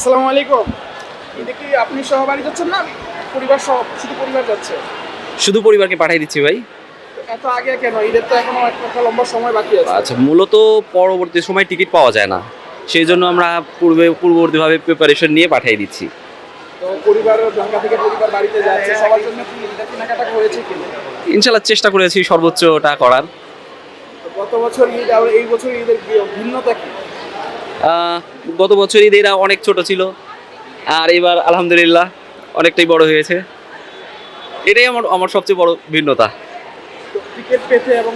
আসসালামু আলাইকুম। ঈদে কি আপনি সহ বাড়ি যাচ্ছেন না পরিবার সহ শুধু পরিবার যাচ্ছে? শুধু পরিবারকে পাঠিয়ে দিচ্ছি ভাই। এত আগে কেন? ঈদের তো এখনো একটা লম্বা সময় বাকি আছে। আচ্ছা, মূলত পরবর্তী সময় টিকিট পাওয়া যায় না, সেই জন্য আমরা পূর্ববর্তীভাবে প্রিপারেশন নিয়ে পাঠিয়ে দিচ্ছি। তো পরিবার ঢাকা থেকে পরিবার বাড়িতে যাচ্ছে, সবার জন্য কি ঈদের কেনাকাটা হয়েছে কি? ইনশাল্লাহ চেষ্টা করেছি সর্বোচ্চটা করার। তো গত বছর ঈদ আর এই বছর ঈদের ভিন্নতা কি? গত বছর ঈদ এরা অনেক ছোট ছিল, আর এবার আলহামদুলিল্লাহ অনেকটাই বড় হয়েছে। এটাই আমার আমার সবচেয়ে বড় ভিন্নতা। তো টিকিট পেতে এবং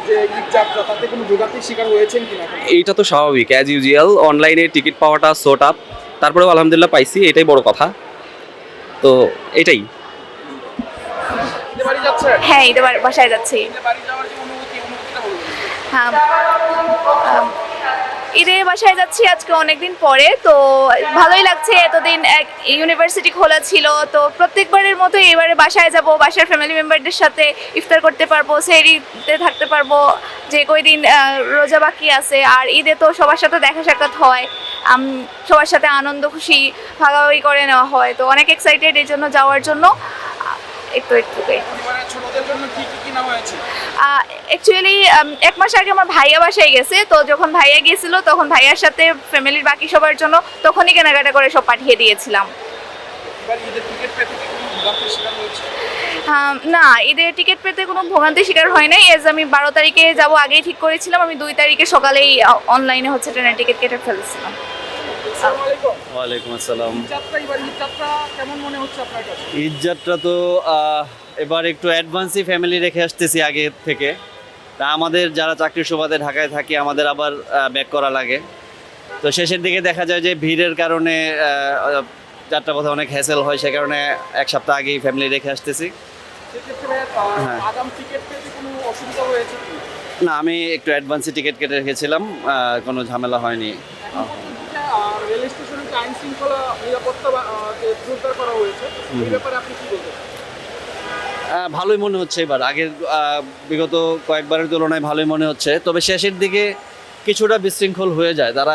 যে ঈদ যাত্রা তাতে কোনো ভোগান্তির শিকার হয়েছেন কিনা? এইটা তো স্বাভাবিক, অ্যাজ ইউজুয়াল অনলাইনে টিকিট পাওয়াটা সোট আপ, তারপরেও আলহামদুলিল্লাহ পাইছি, এটাই বড় কথা। তো এটাই। ঈদে বাড়ি যাচ্ছে? হ্যাঁ, ঈদে বাসায় যাচ্ছি। ঈদে বাড়ি যাওয়ার যে অনুভূতিটা বলুন। হ্যাঁ, ঈদে বাসায় যাচ্ছি আজকে অনেকদিন পরে, তো ভালোই লাগছে। এতদিন এক ইউনিভার্সিটি খোলা ছিল, তো প্রত্যেকবারের মতো এবারে বাসায় যাব, বাসার ফ্যামিলি মেম্বারদের সাথে ইফতার করতে পারবো, সেহরিতে থাকতে পারবো, যে কয়দিন রোজা বাকি আছে। আর ঈদে তো সবার সাথে দেখা সাক্ষাৎ হয়, সবার সাথে আনন্দ খুশি ভাগাভাগি করে নেওয়া হয়, তো অনেক এক্সাইটেড এই জন্য যাওয়ার জন্য। একটু পরিবারের ছোটদের জন্য কি কি কিনা হয়েছে? অ্যাকচুয়ালি এক মাস আগে আমার ভাইয়া বাসায় গেছে, তো যখন ভাইয়া গিয়েছিল তখন ভাইয়ার সাথে ফ্যামিলির বাকি সবার জন্য তখনই কেনাকাটা করে সব পাঠিয়ে দিয়েছিলাম। এবার ঈদের টিকিট পেতে কি কোনো ভোগান্তির শিকার হয়েছে? না, ঈদের টিকিট পেতে কোনো ভোগান্তির শিকার হয় নাই। এজ আমি 12 তারিখে যাব আগেই ঠিক করেছিলাম, আমি 2 তারিখে সকালেই অনলাইনে হচ্ছে ট্রেনের টিকিট কেটে ফেলেছিলাম। আসসালামু আলাইকুম। ওয়ালাইকুম আসসালাম। ঈদ যাত্রা কেমন মনে হচ্ছে আপনার কাছে? ঈদ যাত্রা তো এবার একটু অ্যাডভান্সই ফ্যামিলি রেখে আসতেছি আগে থেকে। তা আমাদের যারা চাকরির সুবাদে ঢাকায় থাকি, আমাদের আবার ব্যাক করা লাগে। তো শেষের দিকে দেখা যায় যে ভিড়ের কারণে যাত্রাপথে অনেক হ্যাসেল হয়, সে কারণে এক সপ্তাহ আগেই ফ্যামিলি রেখে আসতেছি। সেক্ষেত্রে হ্যাঁ। আগাম টিকিট পেতে কোনো অসুবিধা হয়েছে কি? না, আমি একটু অ্যাডভান্সই টিকিট কেটে রেখেছিলাম, কোনো ঝামেলা হয়নি। রেল স্টেশনে যে আইন শৃঙ্খলা নিরাপত্তা যে জোরদার করা হয়েছে, এই ব্যাপারে আপনি কি বলবেন? ভালোই মনে হচ্ছে এবার, আগের বিগত কয়েকবারের তুলনায় ভালোই মনে হচ্ছে। তবে শেষের দিকে কিছুটা বিশৃঙ্খল হয়ে যায়, তারা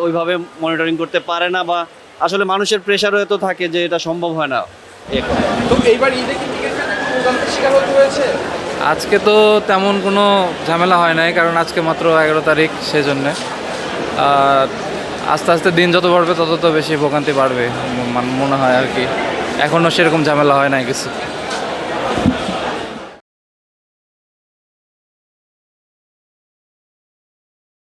ওইভাবে মনিটরিং করতে পারে না, বা আসলে মানুষের প্রেশারও এত থাকে যে এটা সম্ভব হয় না। তো এইবার ঈদে কি টিকিট পেতে কোনো ভোগান্তির শিকার হতে হয়েছে? আজকে তো তেমন কোনো ঝামেলা হয় নাই, কারণ আজকে মাত্র 11 তারিখ, সেজন্যে। আর আস্তে আস্তে দিন যত বাড়বে তত তো বেশি ভোগান্তি বাড়বে মনে হয় আর কি। এখনও সেরকম ঝামেলা হয় নাই কিছু।